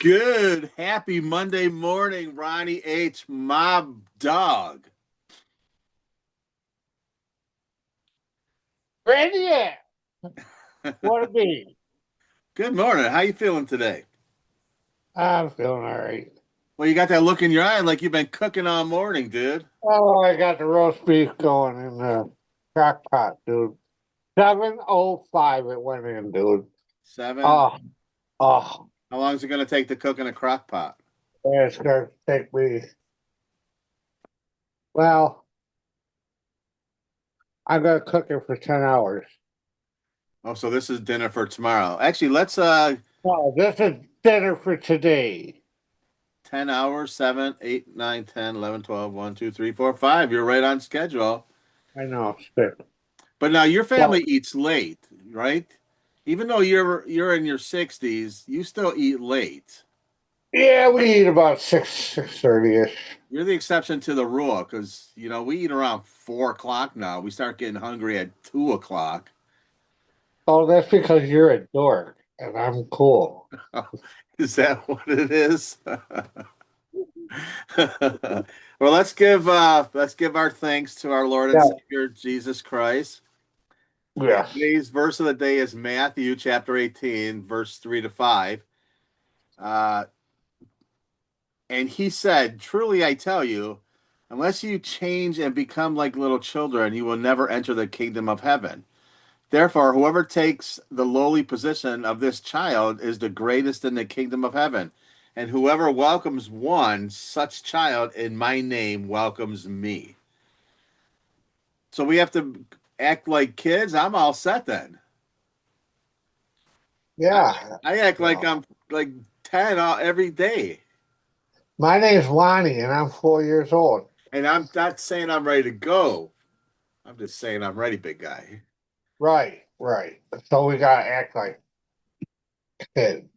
Good. Happy Monday morning, Ronnie H. Mob Dog. Ready yet? What it be? Good morning. How you feeling today? I'm feeling all right. Well, you got that look in your eye like you've been cooking all morning, dude. Oh, I got the roast beef going in the crock pot, dude. 7:05 it went in, dude. Seven. Oh, oh, How long is it going to take to cook in a crock pot? it's gonna take me. Well, I'm gonna cook it for 10 hours. Oh, so this is dinner for tomorrow. Actually, let's Oh, this is dinner for today. 10 hours, 7, 8, 9, 10, 11, 12, 1, 2, 3, 4, 5. You're right on schedule. I know, spit. But now your family Well, eats late, right? Even though you're in your 60s, you still eat late. yeah, we eat about 6:30 ish. You're the exception to the rule because we eat around 4 o'clock now. We start getting hungry at 2 o'clock. Oh, that's because you're a dork and I'm cool. Is that what it is? Well, let's give our thanks to our Lord and Yeah. Savior Jesus Christ. And Yes. today's verse of the day is Matthew chapter 18, verse 3 to 5. Uh, and he said, "Truly I tell you, unless you change and become like little children, you will never enter the kingdom of heaven. Therefore, whoever takes the lowly position of this child is the greatest in the kingdom of heaven. And whoever welcomes one such child in my name welcomes me." So we have to act like kids. I'm all set then. I, Yeah. I act like Well, I'm like 10 every day. my name's Lonnie, and I'm 4 years old. And I'm not saying I'm ready to go. I'm just saying I'm ready, big guy. Right, right. So we gotta act like kids.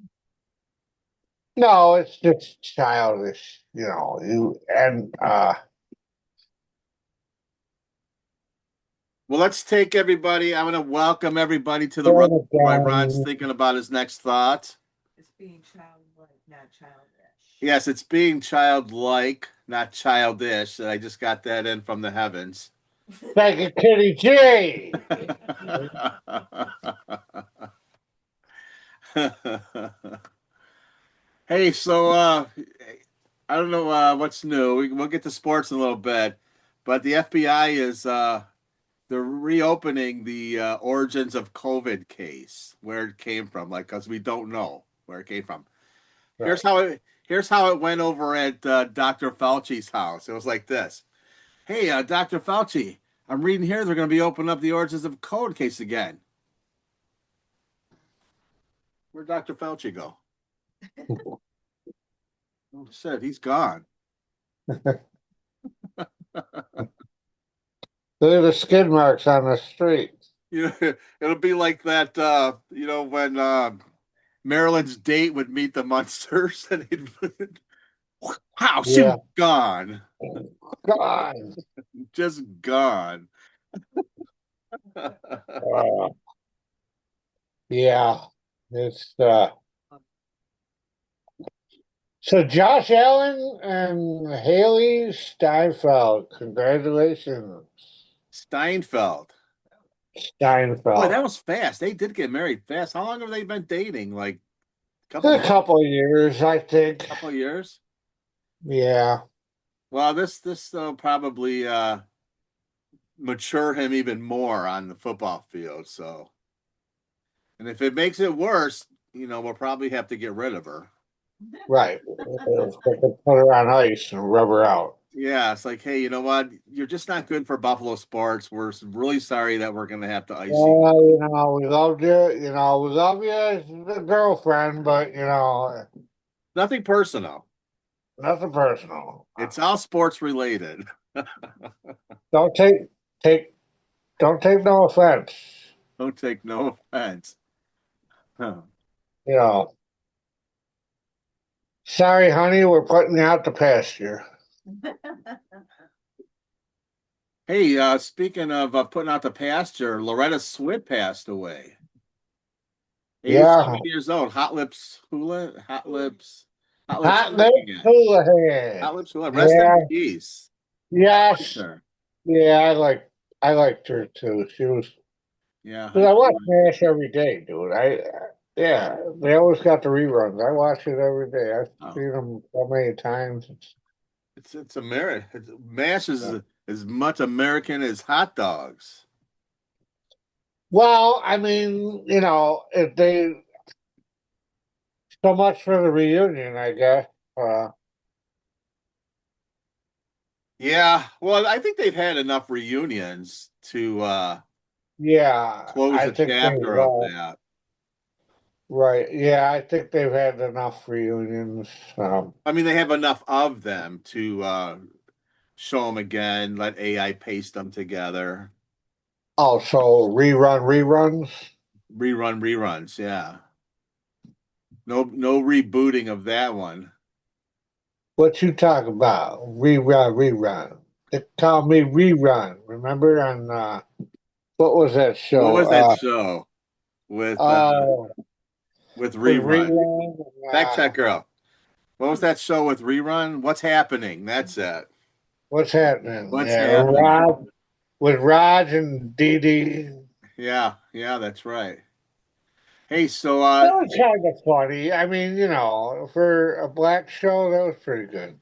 No, it's just childish, You and Well, let's take everybody. I'm going to welcome everybody to the run Brother while Ron's Johnny. thinking about his next thought. It's being childlike, not childish. Yes, it's being childlike, not childish. I just got that in from the heavens. Thank you, Kitty G. Hey, so I don't know what's new. We'll get to sports in a little bit, but the FBI is they're reopening the origins of COVID case, where it came from, like because we don't know where it came from. Here's Right. how it here's how it went over at Dr. Fauci's house. It was like this. Hey, Dr. Fauci, I'm reading here they're going to be opening up the origins of code case again. Where'd Dr. Fauci go? Oh, shit, he's gone. Look at the skid marks on the street. It'll be like that, when Marilyn's date would meet the Munsters and he'd, wow, she was Yeah. gone. God. Just gone. Uh, yeah. It's so Josh Allen and Haley Steinfeld. Congratulations, Steinfeld. Boy, Steinfeld. that was fast. They did get married fast. How long have they been dating? Like a couple A months, couple of years, I think. couple of years? Yeah. Well, this probably mature him even more on the football field. So, and if it makes it worse, we'll probably have to get rid of her. Right. Put her on ice and rub her out. Yeah, it's like, hey, you know what? You're just not good for Buffalo sports. We're really sorry that we're going to have to ice you. Well, we loved you. We love you as a girlfriend, but Nothing personal. nothing personal. It's all sports related. Don't take don't take no offense. Don't take no offense. Huh. You know, sorry, honey, we're putting you out to pasture. Hey, speaking of putting out the pasture, Loretta Swit passed away. Yeah, 87 years old. Hot Lips Hula, Hot Lips. Hot Lips Hot Hula Lips again. Houlihan. Hot Lips Hula. Rest in Yeah, peace. yes. Sure. Yeah, I liked her too. She was, Yeah. cause I watch MASH every day, dude. Yeah, they always got the reruns. I watch it every day. I've Oh, seen them so many times. it's America. MASH is as much American as hot dogs. Well, I mean, if they so much for the reunion, I guess. Uh, Yeah. Well, I think they've had enough reunions to yeah, close I the think they've chapter of that. right. Yeah, I think they've had enough reunions. I mean, they have enough of them to show them again, let AI paste them together. Also, reruns. Reruns, yeah. No rebooting of that one. What you talk about? Rerun. They call me rerun. Remember on what was that What show? was that show Oh, with with rerun? rerun. Fact check girl. What was that show with rerun? What's happening? That's it. What's happening? What's Yeah, happening? Rob with Raj and Dee Dee. Yeah, that's right. Hey, so That was kind of funny. I mean, for a black show, that was pretty good.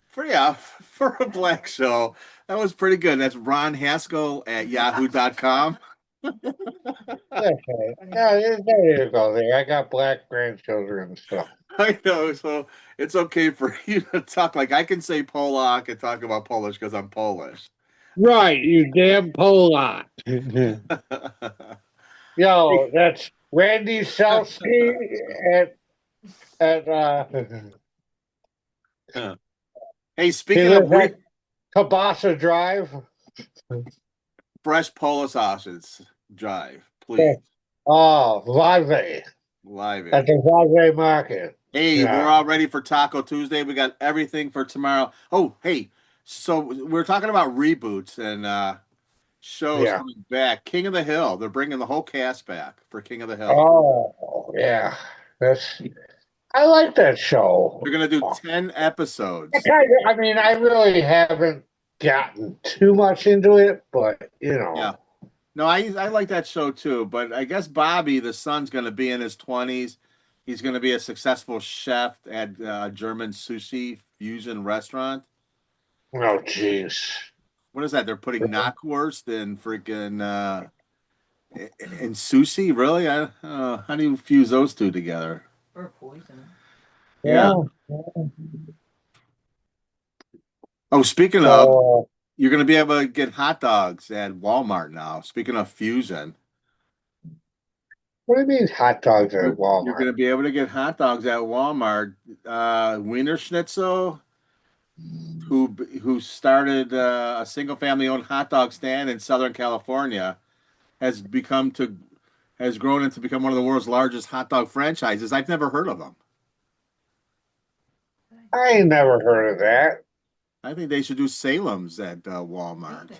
for a black show, that was pretty good. That's Ron Haskell at yahoo.com. That's right. Yeah, there you go. There, I got black grandchildren, so. I know, so it's okay for you to talk like I can say Polak and talk about Polish because I'm Polish. Right, you damn Polak. Yo, that's Randy Selsky at Hey, he speaking of lives at Kabasa Drive. fresh Polish sausage, drive, please. Oh, Live at Live. the Live Market. Hey, we're Yeah, all ready for Taco Tuesday. We got everything for tomorrow. Oh, hey, so we're talking about reboots and shows yeah. coming back. King of the Hill. They're bringing the whole cast back for King of the Hill. Oh, yeah. That's I like that show. They're gonna do 10 episodes. I mean, I really haven't gotten too much into it, but Yeah. No, I like that show too, but I guess Bobby, the son's gonna be in his 20s. He's gonna be a successful chef at a German sushi fusion restaurant. oh, jeez. What is that? They're putting knockwurst and freaking and sushi, really? I don't know. How do you fuse those two together? Or poison. Yeah. Yeah. Oh, speaking of, So, you're going to be able to get hot dogs at Walmart now. Speaking of fusion, what do you mean hot dogs at you're Walmart? going to be able to get hot dogs at Walmart. Wiener Schnitzel, who started a single family owned hot dog stand in Southern California, has become to has grown into become one of the world's largest hot dog franchises. I've never heard of them. I ain't never heard of that. I think they should do Salem's at Walmart.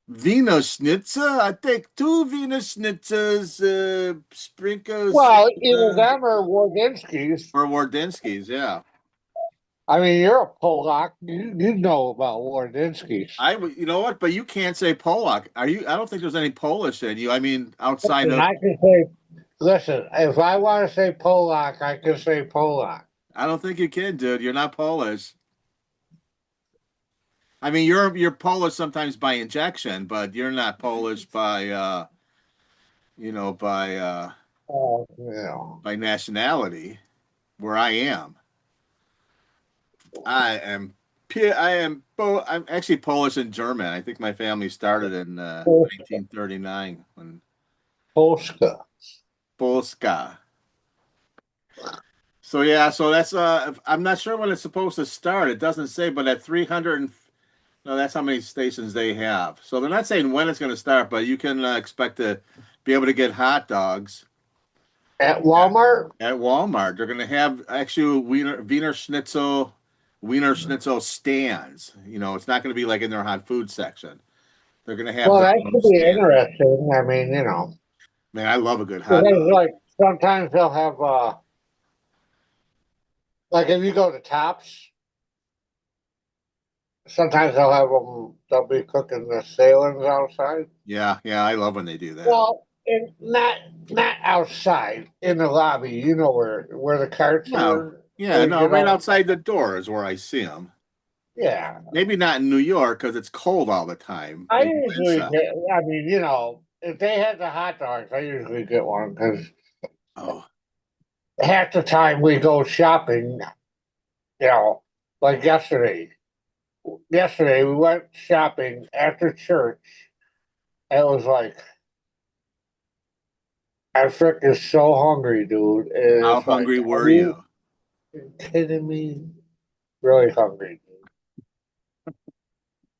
Wiener Schnitzel? I take two Wiener Schnitzels, sprinkles, Well, either them or Wardinski's. or Wardinsky's. Yeah, I mean, you're a Polak. You know about Wardinski's. you know what? But you can't say Polak. Are you? I don't think there's any Polish in you. I mean, outside And of, I can say, listen, if I want to say Polak, I can say Polak. I don't think you can, dude. You're not Polish. I mean, you're Polish sometimes by injection, but you're not Polish by you know, Oh, yeah. by nationality. Where I am, I am. I'm actually Polish and German. I think my family started in Polska. 1939 when Polska. Polska. So yeah, so that's I'm not sure when it's supposed to start. It doesn't say, but at 300 no, that's how many stations they have. So they're not saying when it's going to start, but you can expect to be able to get hot dogs At Walmart? at Walmart. They're going to have actual Wiener Schnitzel stands. You know, it's not going to be like in their hot food section. They're going to have Well, their that own could be stand. interesting. I mean, Man, I love a good hot because dog. like sometimes they'll have Like if you go to Tops, sometimes they'll have them. They'll be cooking the sailings outside. Yeah, yeah, I love when they do that. Well, and not outside in the lobby. You know where the carts No, are. yeah, no, You right know, outside the door is where I see them. yeah. Maybe not in New York because it's cold all the time. I They go usually inside. get. I mean, if they had the hot dogs, I usually get one because Oh, half the time we go shopping. You know, like yesterday. Yesterday we went shopping after church. It was like I freaking so hungry, dude. how It's like, hungry are were you? you kidding me? Really hungry.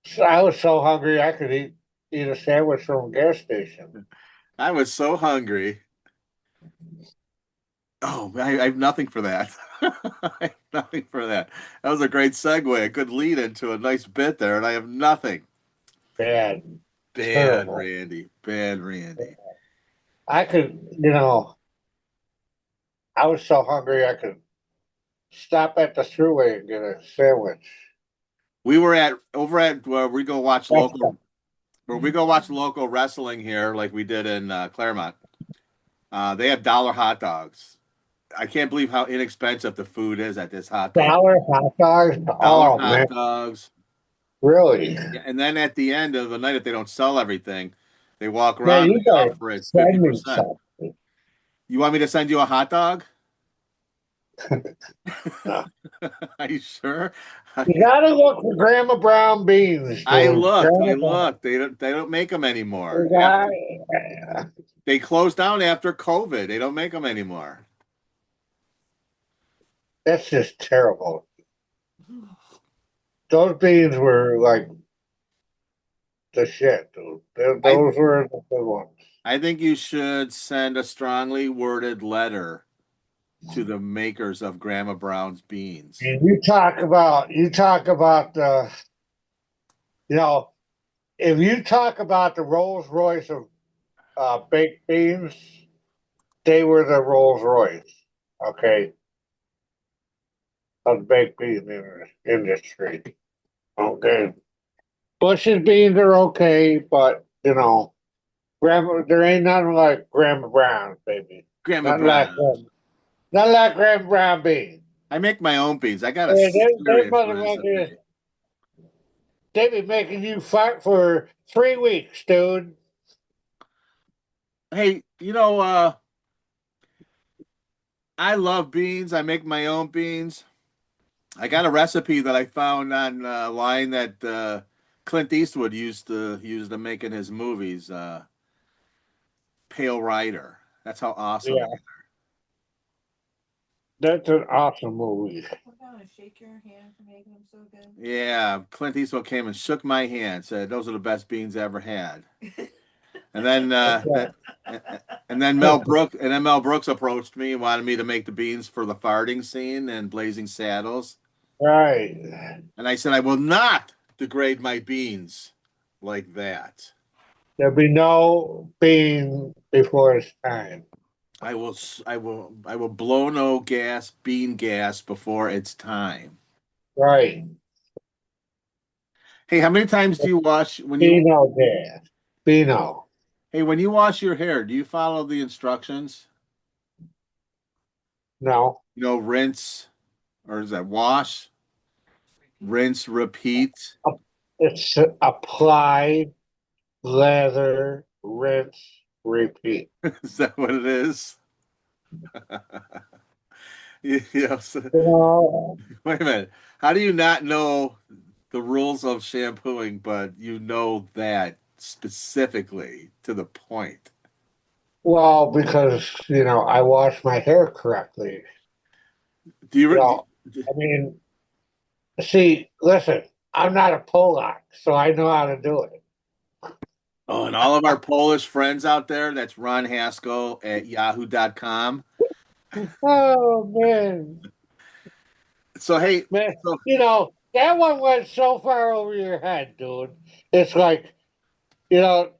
So I was so hungry I could eat a sandwich from a gas station. I was so hungry. Oh, I have nothing for that. I have nothing for that. That was a great segue, a good lead into a nice bit there, and I have nothing. Bad, Bad terrible. Randy. Bad Randy. I could, I was so hungry I could stop at the thruway and get a sandwich. We were at over at where we go watch That's local wrestling here, like we did in Claremont. They have dollar hot dogs. I can't believe how inexpensive the food is at this hot dog. dollar hot dogs. Dollar Oh man, hot dogs. really? Yeah, and then at the end of the night, if they don't sell everything, they walk Man, around and you they gotta offer it send me 50%. something. You want me to send you a hot dog? No. Are you sure? You gotta look for Grandma Brown beans, I dude. looked. I Grandma Brown. looked. They don't make them anymore. After Yeah. they closed down after COVID, they don't make them anymore. That's just terrible. Those beans were like the shit, dude. I Those were the good ones. I think you should send a strongly worded letter to the makers of Grandma Brown's beans. And you talk about you know, if you talk about the Rolls Royce of baked beans, they were the Rolls Royce, okay, of the baked bean industry. Okay. Bush's beans are okay, but Grandma, there ain't nothing like Grandma Brown's, baby. Grandma Nothing like Brown. them. Nothing like Grandma Brown beans. I make my own beans. I got a Yeah, they serious motherfuckers, recipe. they be making you fight for 3 weeks, dude. Hey, I love beans. I make my own beans. I got a recipe that I found online that Clint Eastwood used to make in his movies. Pale Rider. That's how awesome they Yeah, that's an awesome movie. We're gonna shake your hand for making them so good. Yeah, Clint Eastwood came and shook my hand, said those are the best beans I ever had. And then Mel Brooks approached me and wanted me to make the beans for the farting scene in Blazing Saddles. Right. And I said I will not degrade my beans like that. There'll be no bean before it's time. I will blow no bean gas before it's time. Right. Hey, how many times do you wash when you Beano gas. Beano. Hey, when you wash your hair, do you follow the instructions? No. Rinse, or is that wash, rinse, repeat? It's apply, lather, rinse, repeat. Is that what it is? Yes. You know, Wait a minute. How do you not know the rules of shampooing, but you know that specifically to the point? well, because I wash my hair correctly. Do you? You know, I mean, see, listen, I'm not a Polak, so I know how to do it. Oh, and all of our Polish friends out there, that's Ron Haskell at yahoo.com. Oh man, So, hey, man, so, that one went so far over your head, dude. It's like, you know,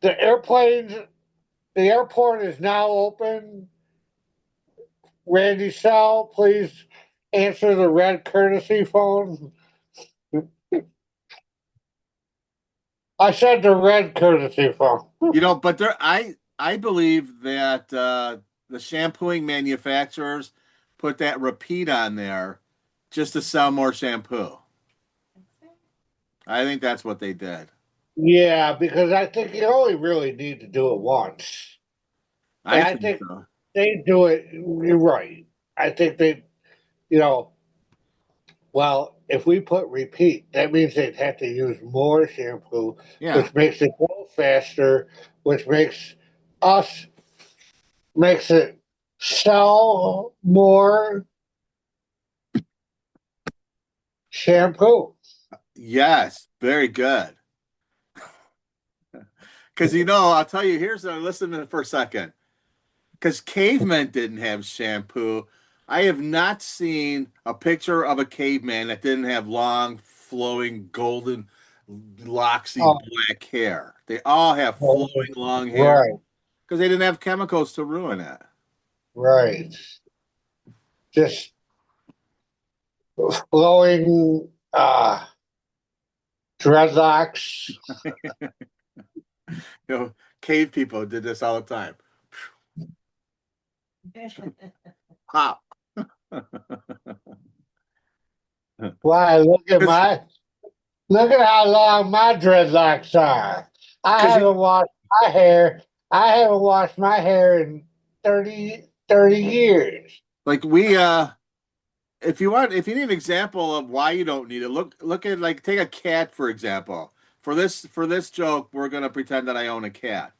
the airplanes, the airport is now open. Randy Sell, please answer the red courtesy phone? I said the red courtesy phone. But I believe that the shampooing manufacturers put that repeat on there just to sell more shampoo. I think that's what they did. Yeah, because I think you only really need to do it once. And I I think think so. they do it, you're right. I think they, you know, well, if we put repeat, that means they'd have to use more shampoo, Yeah. which makes it go faster, which us, makes it sell more shampoo. Yes. Very good. Because I'll tell you. Listen to it for a second. Because cavemen didn't have shampoo. I have not seen a picture of a caveman that didn't have long, flowing, golden, loxy Oh, black hair. They all have flowing, long hair right, because they didn't have chemicals to ruin it. right. Just flowing dreadlocks. You know, cave people did this all the time. Pop. Why? Look at how long my dreadlocks are. I Because haven't washed my hair. I haven't washed my hair in 30 years. like if you need an example of why you don't need it, look at like take a cat for example. For this joke, we're gonna pretend that I own a cat.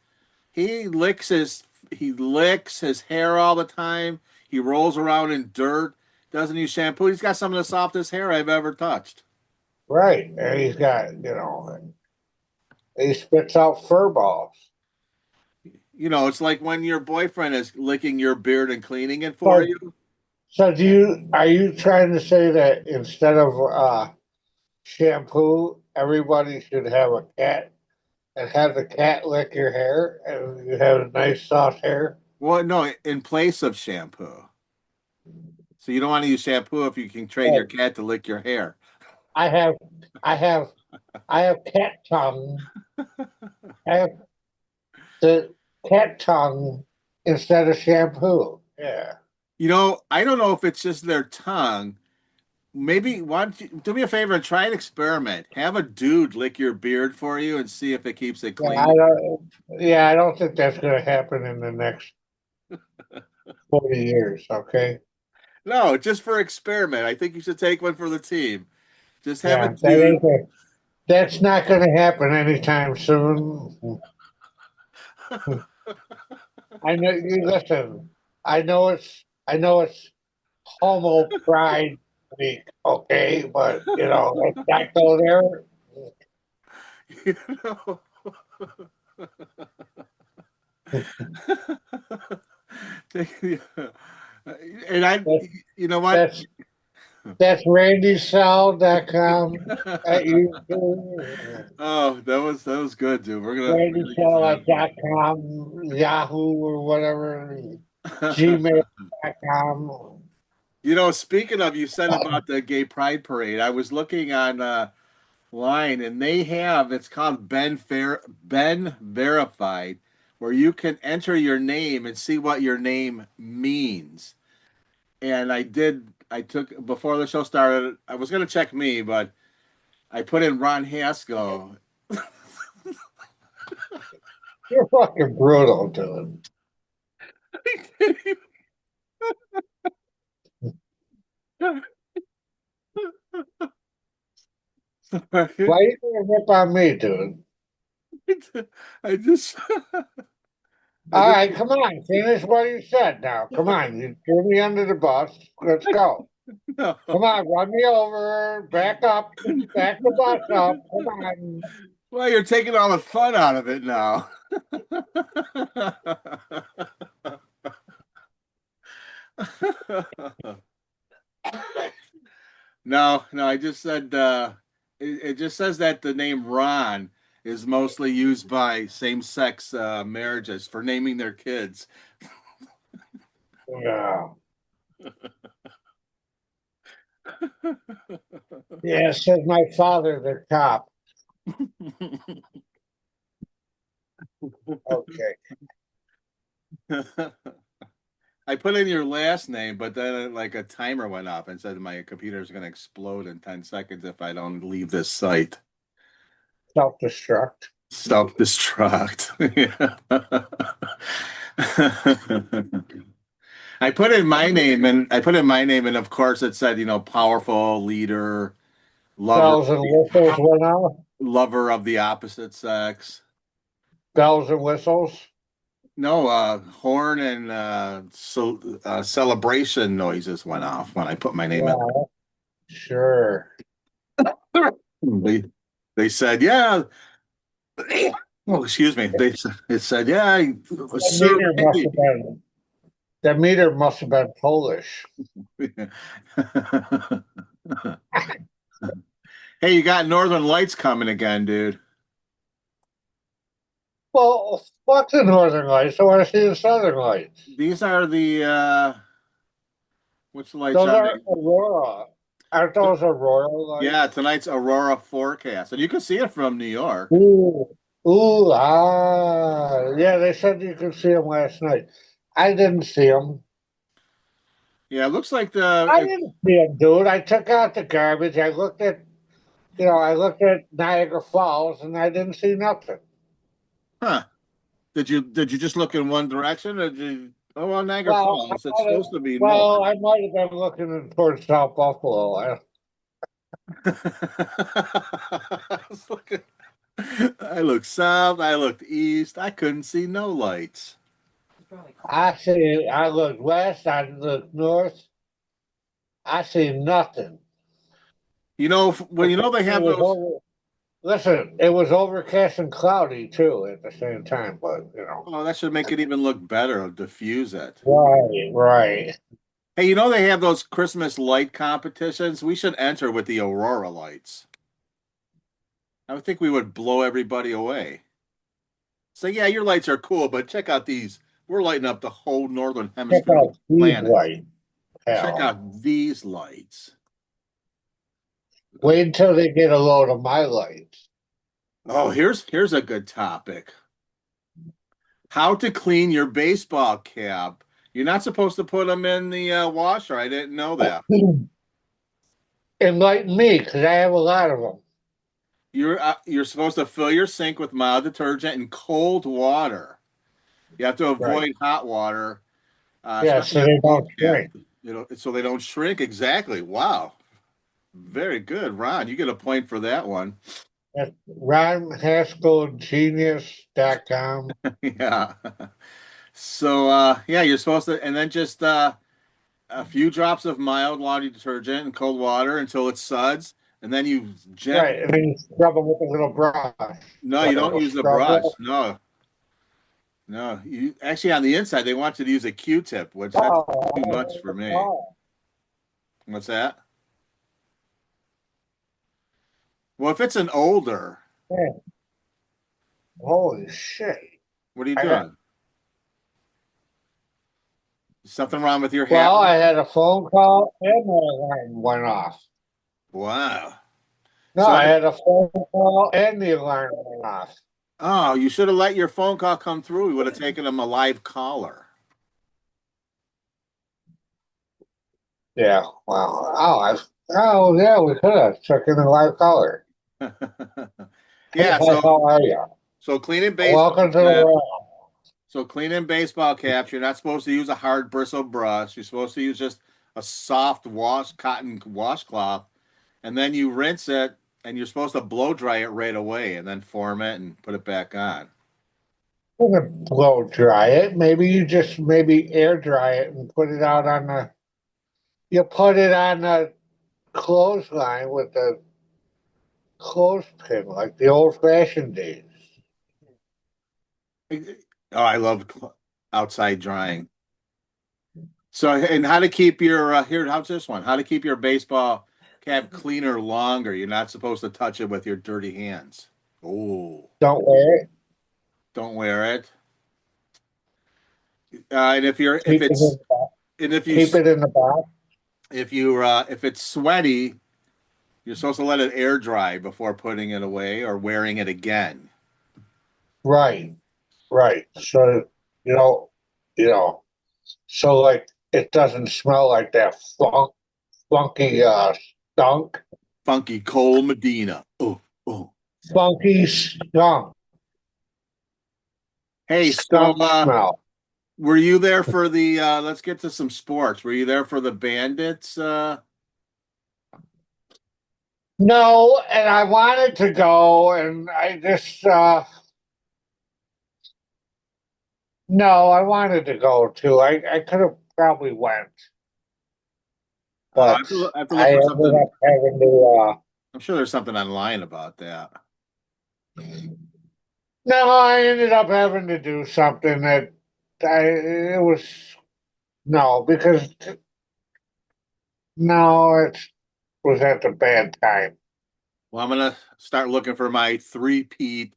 He licks his he licks his hair all the time. He rolls around in dirt. Doesn't use shampoo. He's got some of the softest hair I've ever touched. Right. And he's got, he spits out fur balls. It's like when your boyfriend is licking your beard and cleaning it for So, you. so are you trying to say that instead of shampoo, everybody should have a cat and have the cat lick your hair and you have nice soft hair? Well, no, in place of shampoo. So you don't want to use shampoo if you can train your Right. cat to lick your hair. I have, I have, I have cat tongue. I have the cat tongue instead of shampoo. Yeah. I don't know if it's just their tongue. Maybe why don't you do me a favor and try an experiment? Have a dude lick your beard for you and see if it keeps it Yeah, clean. I don't think that's going to happen in the next 40 years. Okay. No, just for experiment. I think you should take one for the team. Just have a Yeah, dude. that's not going to happen anytime soon. I know you listen. I know it's Homo Pride Week. Okay, but let's not go there. You know. And That, you know what? that's that's RandySal.com at YouTube. Oh, that was good, dude. We're gonna use that one. RandySal.com, Yahoo or whatever, Gmail.com. Speaking of, you said about the gay pride parade. I was looking on line, and it's called Ben Verified, where you can enter your name and see what your name means. And I took before the show started. I was gonna check me, but I put in Ron Haskell. You're fucking brutal, dude. Sorry. Why you gonna rip on me, dude? I just I All just right, come on, finish what you said now. Come on, you threw me under the bus. Let's go. no. Come on, run me over. Back up. Back the bus up. Come on. Well, you're taking all the fun out of it now. No, no, I just said it just says that the name Ron is mostly used by same-sex marriages for naming their kids. Yeah. Yeah, says my father, the cop. Okay. I put in your last name, but then like a timer went off and said my computer is going to explode in 10 seconds if I don't leave this site. Self-destruct. Self-destruct. I put in my name and of course it said, powerful leader, lover, Bells and whistles went off. lover of the opposite sex. Bells and whistles. No, horn and celebration noises went off when I put my name in. Yeah, sure. They said, yeah. Oh, excuse me. It said, yeah, That meter must have been that meter must have been Polish. Hey, you got Northern Lights coming again, dude. Well, fuck the Northern Lights. I want to see the Southern Lights. These are the which lights Those are are they? Aurora. Aren't those Aurora Yeah, lights? tonight's Aurora forecast, and you can see it from New York. Ooh, yeah. They said you could see them last night. I didn't see them. Yeah, it looks like I didn't see them, dude. I took out the garbage. I looked at Niagara Falls, and I didn't see nothing. huh? Did you just look in one direction, or did you? Oh, well, Niagara Well, Falls. It's supposed to be north. I might have been looking towards South Buffalo. I was looking. I looked south. I looked east. I couldn't see no lights. I looked west. I looked north. I see nothing. Well, they It have was those. over. Listen, it was overcast and cloudy too at the same time, but Oh, that should make it even look better. Diffuse it. Right, right. Hey, they have those Christmas light competitions. We should enter with the Aurora lights. I would think we would blow everybody away. So yeah, your lights are cool, but check out these. We're lighting up the whole northern Check hemisphere of out the these planet. lights, Check hell. out these lights. Wait until they get a load of my lights. Oh, here's a good topic. How to clean your baseball cap. You're not supposed to put them in the washer. I didn't know that. Enlighten me, because I have a lot of them. You're supposed to fill your sink with mild detergent and cold water. You have to Right. avoid hot water, Yeah, especially so on they ball don't caps. shrink. So they don't shrink. Exactly. Wow. Very good, Ron. You get a point for that one. That's RonHaskellGenius.com. Yeah. So yeah, you're supposed to, and then just a few drops of mild laundry detergent and cold water until it suds, and then you Right, gently. and then you scrub them with a little brush. No, you Like a don't little use the scrubber. brush. No, no. You actually on the inside they want you to use a Q-tip, which that's too much for me. Oh, What's that? Well, if it's an older, man. Holy shit. what are you I got, doing? Something wrong with your hat? well, I had a phone call and my alarm went off. Wow. No, So, I had a phone call and the alarm went off. oh, you should have let your phone call come through. We would have taken him a live caller. Yeah, well, yeah, we could have took in a live caller. Hey, Yeah, so how are you? so cleaning baseball Welcome to the caps. world. So cleaning baseball caps, you're not supposed to use a hard bristle brush. You're supposed to use just a soft cotton washcloth, and then you rinse it, and you're supposed to blow dry it right away, and then form it and put it back on. You can blow dry it. Maybe air dry it and put it out on you put it on the clothesline with the clothespin like the old fashioned days. Oh, I love outside drying. So, and how to keep your how's this one? How to keep your baseball cap cleaner longer? You're not supposed to touch it with your dirty hands. Oh, Don't wear it. don't wear it. And if you're if Keep it in it's the box. and if you Keep it in the box. if it's sweaty, you're supposed to let it air dry before putting it away or wearing it again. Right, right. So, you know, you know, so like it doesn't smell like that funky stunk, Funky Cole Medina. Oh, oh. funky Hey, so skunk smell. were you there for the let's get to some sports. Were you there for the Bandits? No, and I wanted to go, and I just no, I wanted to go too. I could have probably went, but I have to look I for ended something. up having to. I'm sure there's something online about that. No, I ended up having to do something that it was no because no, it was at the bad time. Well, I'm gonna start looking for my three-peat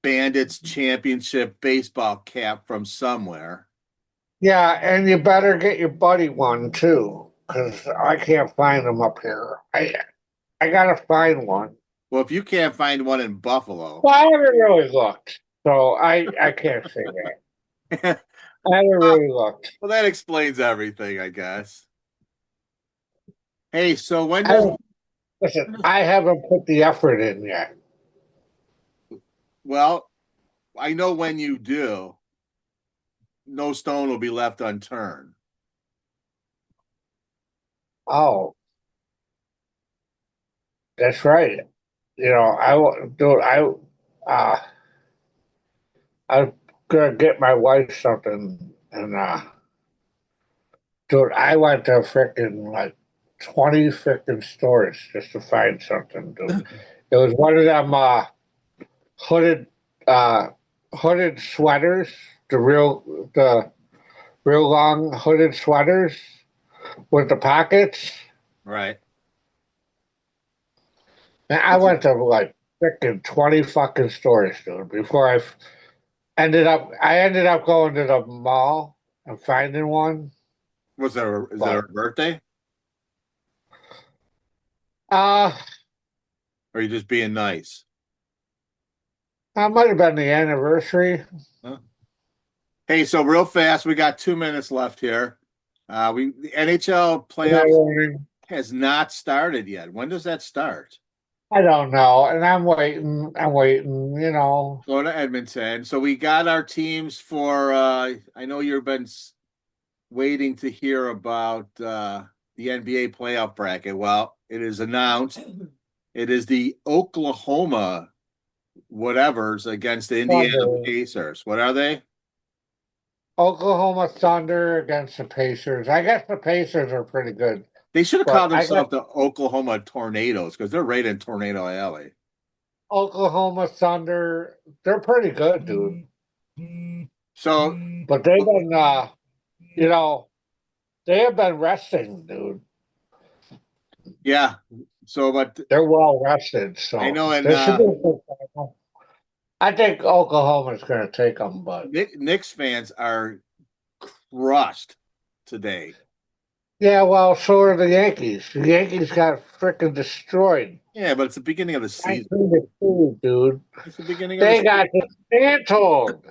Bandits championship baseball cap from somewhere. Yeah, and you better get your buddy one too, because I can't find them up here. I gotta find one. Well, if you can't find one in Buffalo, Well, I haven't really looked, so I can't say that. well, I haven't really looked. that explains everything, I guess. Hey, so when I does listen. I haven't put the effort in yet. well, I know when you do, no stone will be left unturned. Oh, that's right. You know, dude. Uh, I'm gonna get my wife something, and dude, I went to freaking like 20 freaking stores just to find something, dude. It was one of them hooded uh hooded sweaters, the real long hooded sweaters with the pockets. Right. And I went to like freaking 20 fucking stores, dude, before I ended up going to the mall and finding one. Is that But her birthday? uh Or are you just being nice? that might have been the anniversary. Huh? Hey, so real fast, we got 2 minutes left here. The NHL playoffs has not started yet. When does that start? I don't know, and I'm waiting, you know. Go to Edmonton. So we got our teams for I know you've been waiting to hear about the NBA playoff bracket. Well, it is announced. It is the Oklahoma whatevers against the Indiana Thunder. Pacers. What are they? Oklahoma Thunder against the Pacers. I guess the Pacers are pretty good, They should have but called I got themselves the Oklahoma Tornadoes because they're right in Tornado Alley. Oklahoma Thunder. They're pretty good, dude. So But they've been, you know, they have been resting, dude. yeah. So but They're well rested, I so know in this should be a good final. I think Oklahoma's going to take them, but Knicks fans are crushed today. yeah, well, so are the Yankees. The Yankees got freaking destroyed. Yeah, but it's the beginning of the season. 19-2, dude. It's the beginning of They got the dismantled.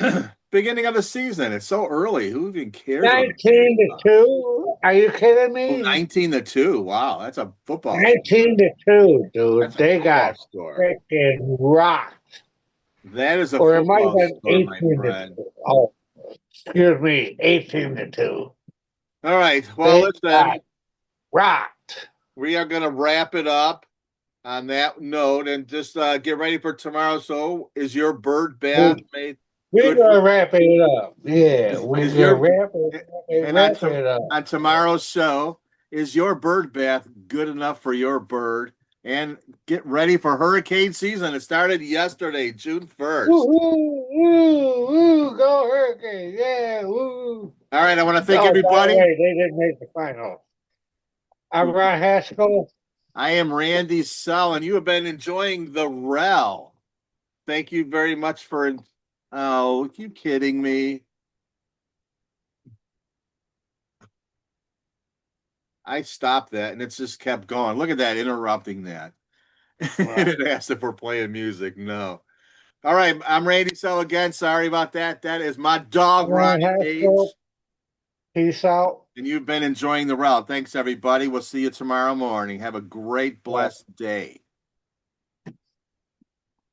beginning of the season. It's so early. Who even cares what the Nineteen to Yankees two. Are you kidding Oh, me? 19-2. Wow, that's a football score. 19-2, dude. That's a They football got score. freaking rocked. That is a Or it might have football been score, my 18 to friend. 2. Oh, excuse me, 18-2. All right. Well, They got listen, rocked. we are going to wrap it up on that note and just get ready for tomorrow. So, is your bird bath We, made we're good for? gonna wrap it up. Yeah, we're Is gonna your wrap and wrap it up. on tomorrow's show, is your bird bath good enough for your bird? And get ready for hurricane season. It started yesterday, June 1st. Woo, woo, woo, woo, go Hurricane. Yeah, woo. All right, I want to thank Oh, by the everybody. way, they didn't make the finals. I'm Ron Haskell. I am Randy Sell, and you have been enjoying the REL. Thank you very much for. Oh, you kidding me? I stopped that and it's just kept going. Look at that, interrupting that. Wow. And it asked if we're playing music. No. All right, I'm Randy So again. Sorry about that. That is my dog, Ronnie Page. Peace out. And you've been enjoying the RELL. Thanks, everybody. We'll see you tomorrow morning. Have a great, blessed day.